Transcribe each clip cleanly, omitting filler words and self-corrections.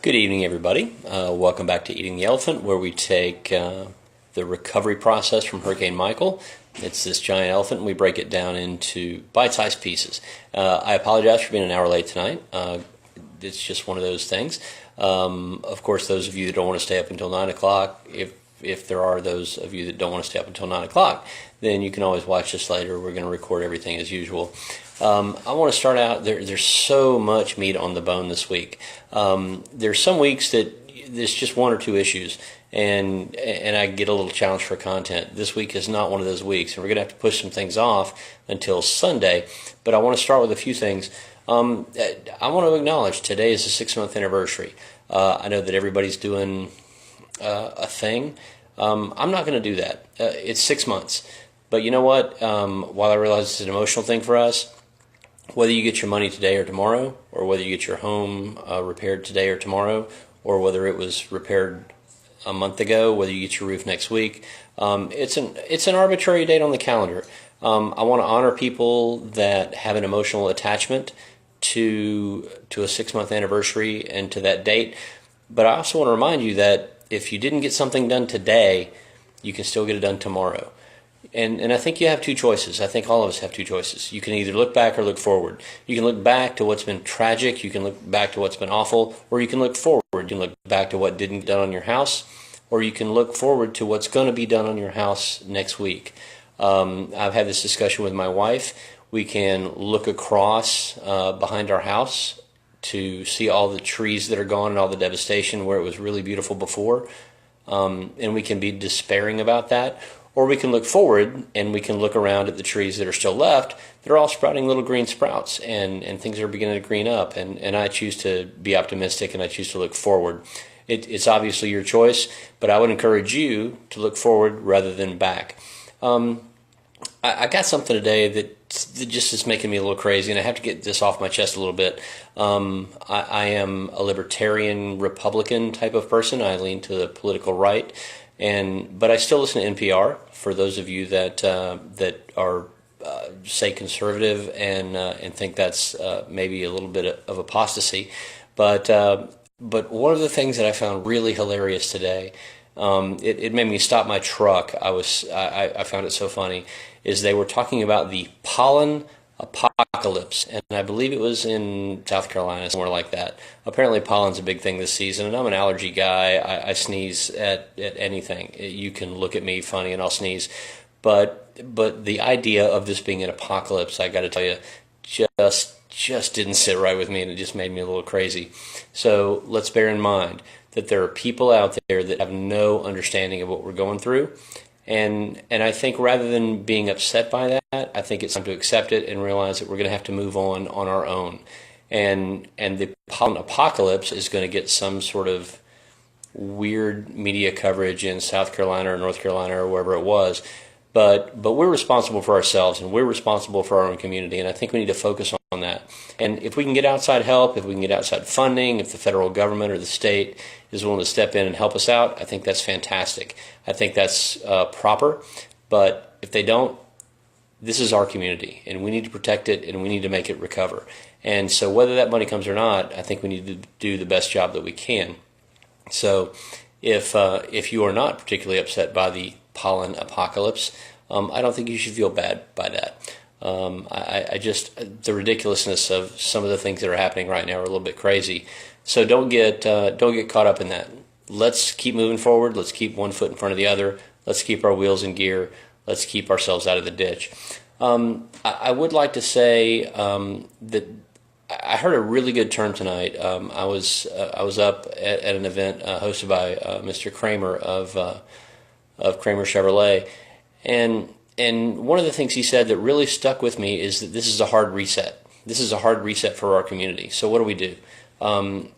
Good evening, everybody. Welcome back to Eating the Elephant, where we take the recovery process from Hurricane Michael. It's this giant elephant, and we break it down into bite-sized pieces. I apologize for being an hour late tonight. It's just one of those things. Of course, those of you that don't want to stay up until 9 o'clock, if there are those of you that don't want to stay up until 9 o'clock, then you can always watch this later. We're going to record everything as usual. I want to start out, there's so much meat on the bone this week. There's some weeks that there's just one or two issues, and I get a little challenge for content. This week is not one of those weeks, and we're going to have to push some things off until Sunday, but I want to start with a few things. I want to acknowledge today is the 6-month anniversary. I know that everybody's doing a thing. I'm not going to do that. It's 6 months. But you know what? While I realize it's an emotional thing for us, whether you get your money today or tomorrow, or whether you get your home repaired today or tomorrow, or whether it was repaired a month ago, whether you get your roof next week, it's an arbitrary date on the calendar. I want to honor people that have an emotional attachment to a 6-month anniversary and to that date. But I also want to remind you that if you didn't get something done today, you can still get it done tomorrow. And I think you have two choices. I think all of us have two choices. You can either look back or look forward. You can look back to what's been tragic, you can look back to what's been awful, or you can look forward. You can look back to what didn't get done on your house, or you can look forward to what's going to be done on your house next week. I've had this discussion with my wife. We can look across behind our house to see all the trees that are gone and all the devastation where it was really beautiful before, and we can be despairing about that. Or we can look forward and we can look around at the trees that are still left that are all sprouting little green sprouts, and things are beginning to green up. And I choose to be optimistic, and I choose to look forward. It's obviously your choice, but I would encourage you to look forward rather than back. I got something today that just is making me a little crazy, and I have to get this off my chest a little bit. I am a libertarian Republican type of person. I lean to the political right. But I still listen to NPR. For those of you that are say conservative and think that's maybe a little bit of apostasy, but one of the things that I found really hilarious today, it made me stop my truck. I found it so funny, is they were talking about the pollen apocalypse, and I believe it was in South Carolina, somewhere like that. Apparently pollen's a big thing this season, and I'm an allergy guy. I sneeze at anything. You can look at me funny and I'll sneeze. But the idea of this being an apocalypse, I got to tell you, just didn't sit right with me, and it just made me a little crazy. So let's bear in mind that there are people out there that have no understanding of what we're going through. And I think rather than being upset by that, I think it's time to accept it and realize that we're going to have to move on our own. And the pollen apocalypse is going to get some sort of weird media coverage in South Carolina or North Carolina or wherever it was. But we're responsible for ourselves, and we're responsible for our own community, and I think we need to focus on that. And if we can get outside help, if we can get outside funding, if the federal government or the state is willing to step in and help us out, I think that's fantastic. I think that's proper. But if they don't, this is our community, and we need to protect it, and we need to make it recover. And so whether that money comes or not, I think we need to do the best job that we can. So if you are not particularly upset by the pollen apocalypse, I don't think you should feel bad by that. I just, the ridiculousness of some of the things that are happening right now are a little bit crazy. So don't get caught up in that. Let's keep moving forward. Let's keep one foot in front of the other. Let's keep our wheels in gear. Let's keep ourselves out of the ditch. I would like to say that I heard a really good term tonight. I was up at an event hosted by Mr. Kramer of Kramer Chevrolet, and one of the things he said that really stuck with me is that this is a hard reset. This is a hard reset for our community. So what do we do?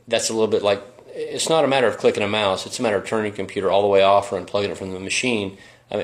That's a little bit like, it's not a matter of clicking a mouse. It's a matter of turning your computer all the way off or unplugging it from the machine,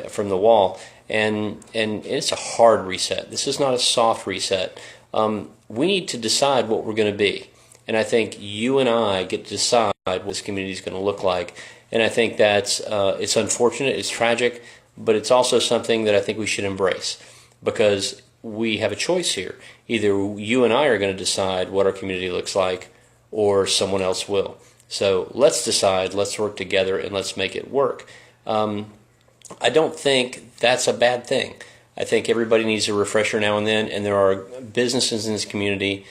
from the wall. And it's a hard reset. This is not a soft reset. We need to decide what we're going to be. And I think you and I get to decide what this community is going to look like. And I think that's, it's unfortunate, it's tragic, but it's also something that I think we should embrace, because we have a choice here. Either you and I are going to decide what our community looks like, or someone else will. So let's decide, let's work together, and let's make it work. I don't think that's a bad thing. I think everybody needs a refresher now and then, and there are businesses in this community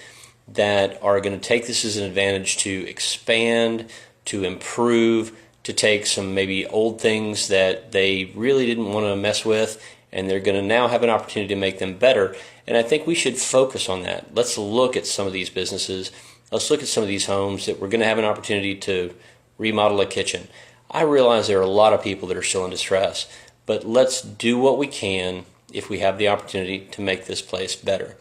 that are going to take this as an advantage to expand, to improve, to take some maybe old things that they really didn't want to mess with, and they're going to now have an opportunity to make them better. And I think we should focus on that. Let's look at some of these businesses. Let's look at some of these homes that we're going to have an opportunity to remodel a kitchen. I realize there are a lot of people that are still in distress, but let's do what we can if we have the opportunity to make this place better.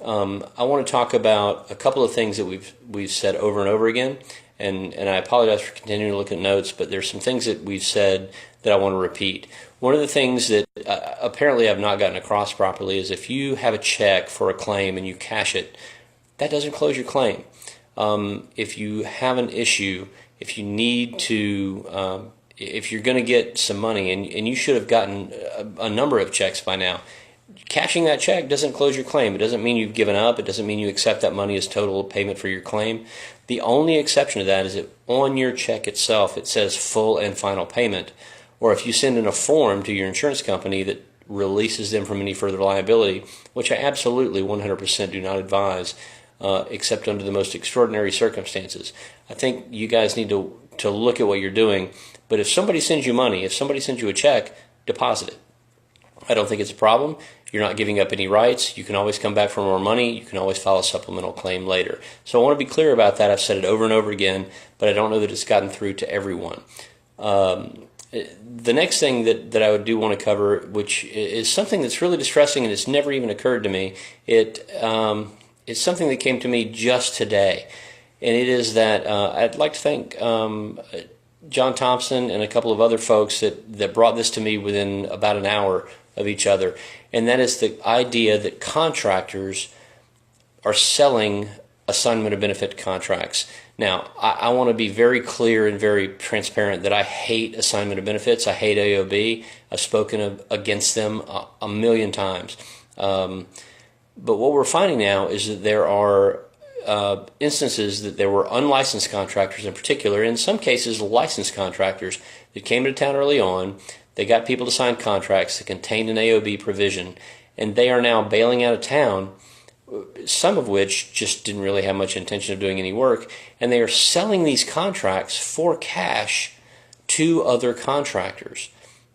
I want to talk about a couple of things that we've said over and over again, and I apologize for continuing to look at notes, but there's some things that we've said that I want to repeat. One of the things that apparently I've not gotten across properly is if you have a check for a claim and you cash it, that doesn't close your claim. If you have an issue, if you need to, if you're going to get some money, and you should have gotten a number of checks by now, cashing that check doesn't close your claim. It doesn't mean you've given up. It doesn't mean you accept that money as total payment for your claim. The only exception to that is that on your check itself it says full and final payment, or if you send in a form to your insurance company that releases them from any further liability, which I absolutely 100% do not advise, except under the most extraordinary circumstances. I think you guys need to look at what you're doing. But if somebody sends you money, if somebody sends you a check, deposit it. I don't think it's a problem. You're not giving up any rights. You can always come back for more money. You can always file a supplemental claim later. So I want to be clear about that. I've said it over and over again, but I don't know that it's gotten through to everyone. The next thing that I do want to cover, which is something that's really distressing and it's never even occurred to me, it's something that came to me just today. And it is that I'd like to thank John Thompson and a couple of other folks that brought this to me within about an hour of each other, and that is the idea that contractors are selling assignment of benefit contracts. Now, I want to be very clear and very transparent that I hate assignment of benefits. I hate AOB. I've spoken against them a million times. But what we're finding now is that there are instances that there were unlicensed contractors in particular, in some cases licensed contractors, that came to town early on. They got people to sign contracts that contained an AOB provision, and they are now bailing out of town, some of which just didn't really have much intention of doing any work, and they are selling these contracts for cash to other contractors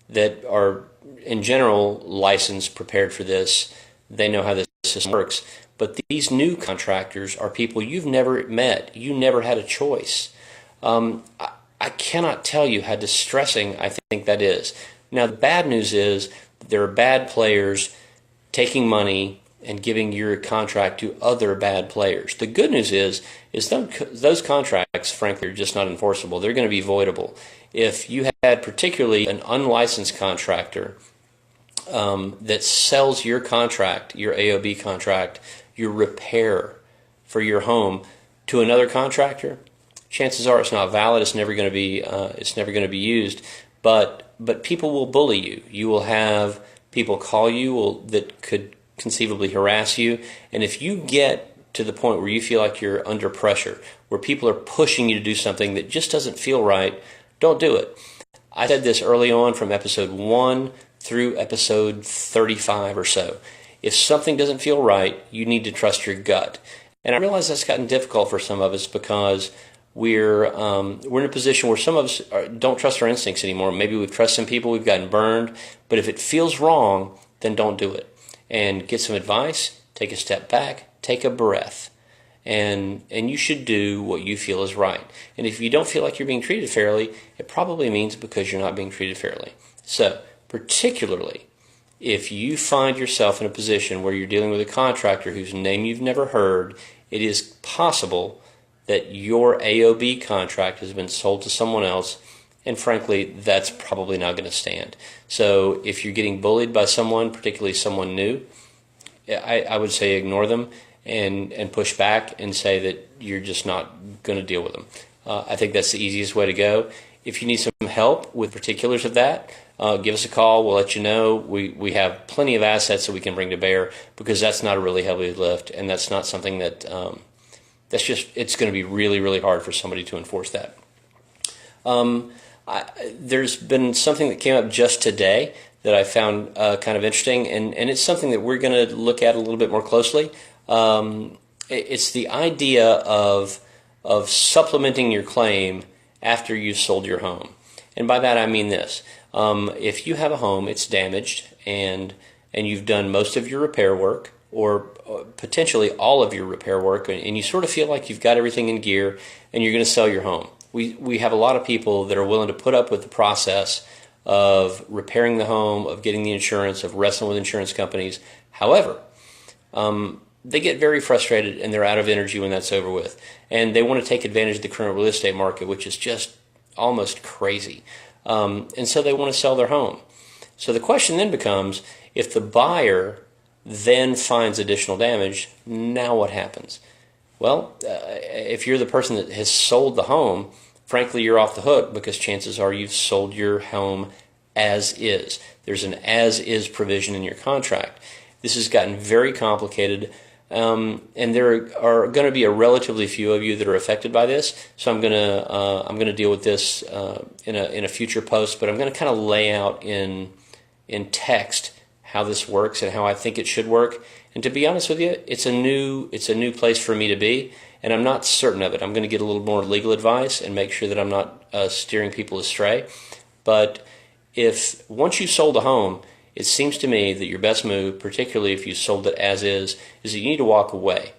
that are, in general, licensed, prepared for this. They know how this system works. But these new contractors are people you've never met. You never had a choice. I cannot tell you how distressing I think that is. Now, the bad news is there are bad players taking money and giving your contract to other bad players. The good news is those contracts, frankly, are just not enforceable. They're going to be voidable. If you had particularly an unlicensed contractor that sells your contract, your AOB contract, your repair for your home to another contractor, chances are it's not valid. It's never going to be used. But people will bully you. You will have people call you that could conceivably harass you. And if you get to the point where you feel like you're under pressure, where people are pushing you to do something that just doesn't feel right, don't do it. I said this early on from episode 1 through episode 35 or so. If something doesn't feel right, you need to trust your gut. And I realize that's gotten difficult for some of us because we're in a position where some of us don't trust our instincts anymore. Maybe we've trusted some people, we've gotten burned. But if it feels wrong, then don't do it. And get some advice, take a step back, take a breath. And you should do what you feel is right. And if you don't feel like you're being treated fairly, it probably means because you're not being treated fairly. So, particularly if you find yourself in a position where you're dealing with a contractor whose name you've never heard, it is possible that your AOB contract has been sold to someone else, and frankly, that's probably not going to stand. So if you're getting bullied by someone, particularly someone new, I would say ignore them and push back and say that you're just not going to deal with them. I think that's the easiest way to go. If you need some help with particulars of that, give us a call. We'll let you know. We have plenty of assets that we can bring to bear because that's not a really heavy lift, and that's not something that it's going to be really, really hard for somebody to enforce that. There's been something that came up just today that I found kind of interesting, and it's something that we're going to look at a little bit more closely. It's the idea of supplementing your claim after you've sold your home. And by that I mean this. If you have a home, it's damaged, and you've done most of your repair work, or potentially all of your repair work, and you sort of feel like you've got everything in gear, and you're going to sell your home. We have a lot of people that are willing to put up with the process of repairing the home, of getting the insurance, of wrestling with insurance companies. However, they get very frustrated and they're out of energy when that's over with. And they want to take advantage of the current real estate market, which is just almost crazy. And so they want to sell their home. So the question then becomes, if the buyer then finds additional damage, now what happens? Well, if you're the person that has sold the home, frankly, you're off the hook, because chances are you've sold your home as is. There's an as-is provision in your contract. This has gotten very complicated, and there are going to be a relatively few of you that are affected by this. So I'm going to deal with this in a future post, but I'm going to kind of lay out in text how this works and how I think it should work. And to be honest with you, it's a new place for me to be, and I'm not certain of it. I'm going to get a little more legal advice and make sure that I'm not steering people astray. But if once you've sold a home, it seems to me that your best move, particularly if you sold it as is that you need to walk away.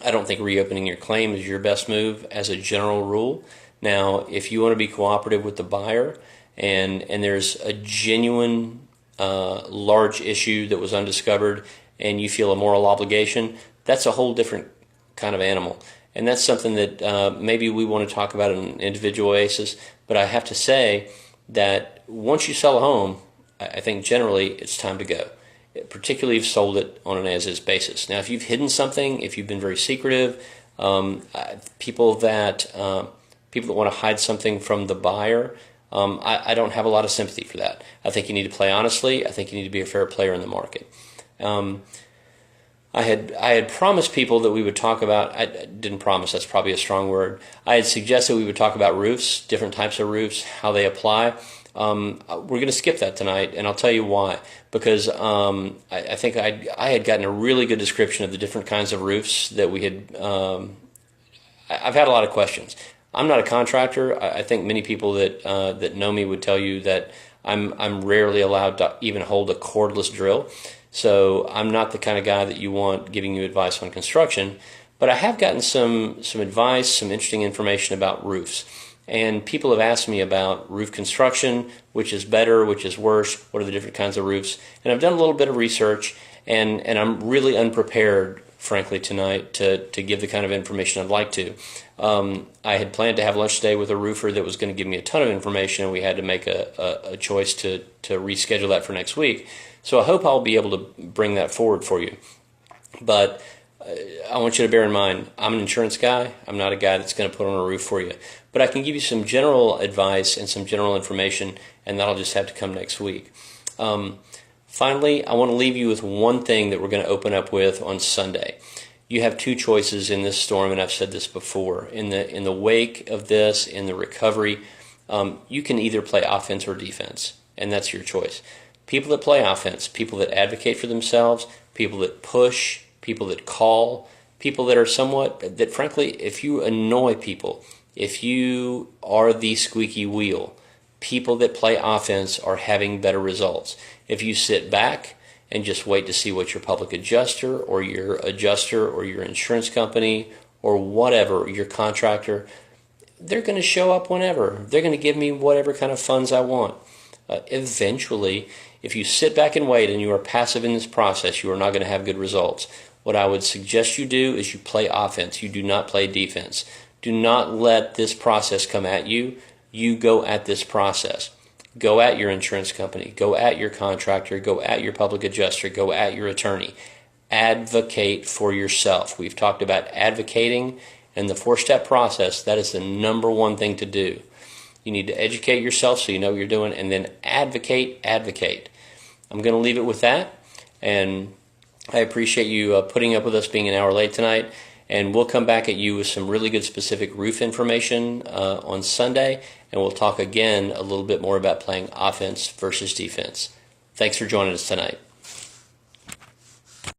I don't think reopening your claim is your best move as a general rule. Now, if you want to be cooperative with the buyer and there's a genuine large issue that was undiscovered and you feel a moral obligation, that's a whole different kind of animal. And that's something that maybe we want to talk about on an individual basis. But I have to say that once you sell a home, I think generally it's time to go, particularly if you've sold it on an as-is basis. Now, if you've hidden something, if you've been very secretive, people that want to hide something from the buyer, I don't have a lot of sympathy for that. I think you need to play honestly. I think you need to be a fair player in the market. I had promised people that we would talk about, I didn't promise, that's probably a strong word. I had suggested we would talk about roofs, different types of roofs, how they apply. We're going to skip that tonight, and I'll tell you why. Because I think I had gotten a really good description of the different kinds of roofs that we had. I've had a lot of questions. I'm not a contractor. I think many people that know me would tell you that I'm rarely allowed to even hold a cordless drill. So I'm not the kind of guy that you want giving you advice on construction. But I have gotten some advice, some interesting information about roofs. And people have asked me about roof construction, which is better, which is worse, what are the different kinds of roofs. And I've done a little bit of research, and I'm really unprepared, frankly, tonight to give the kind of information I'd like to. I had planned to have lunch today with a roofer that was going to give me a ton of information, and we had to make a choice to reschedule that for next week. So I hope I'll be able to bring that forward for you. But I want you to bear in mind, I'm an insurance guy. I'm not a guy that's going to put on a roof for you. But I can give you some general advice and some general information, and that'll just have to come next week. Finally, I want to leave you with one thing that we're going to open up with on Sunday. You have two choices in this storm, and I've said this before. In the wake of this, in the recovery, you can either play offense or defense, and that's your choice. People that play offense, people that advocate for themselves, people that push, people that call, people that are that frankly, if you annoy people, if you are the squeaky wheel, people that play offense are having better results. If you sit back and just wait to see what your public adjuster or your insurance company or whatever, your contractor, they're going to show up whenever. They're going to give me whatever kind of funds I want. Eventually, if you sit back and wait and you are passive in this process, you are not going to have good results. What I would suggest you do is you play offense. You do not play defense. Do not let this process come at you. You go at this process. Go at your insurance company. Go at your contractor. Go at your public adjuster. Go at your attorney. Advocate for yourself. We've talked about advocating and the 4-step process. That is the number one thing to do. You need to educate yourself so you know what you're doing, and then advocate. I'm going to leave it with that, and I appreciate you putting up with us being an hour late tonight. And we'll come back at you with some really good specific roof information on Sunday, and we'll talk again a little bit more about playing offense versus defense. Thanks for joining us tonight.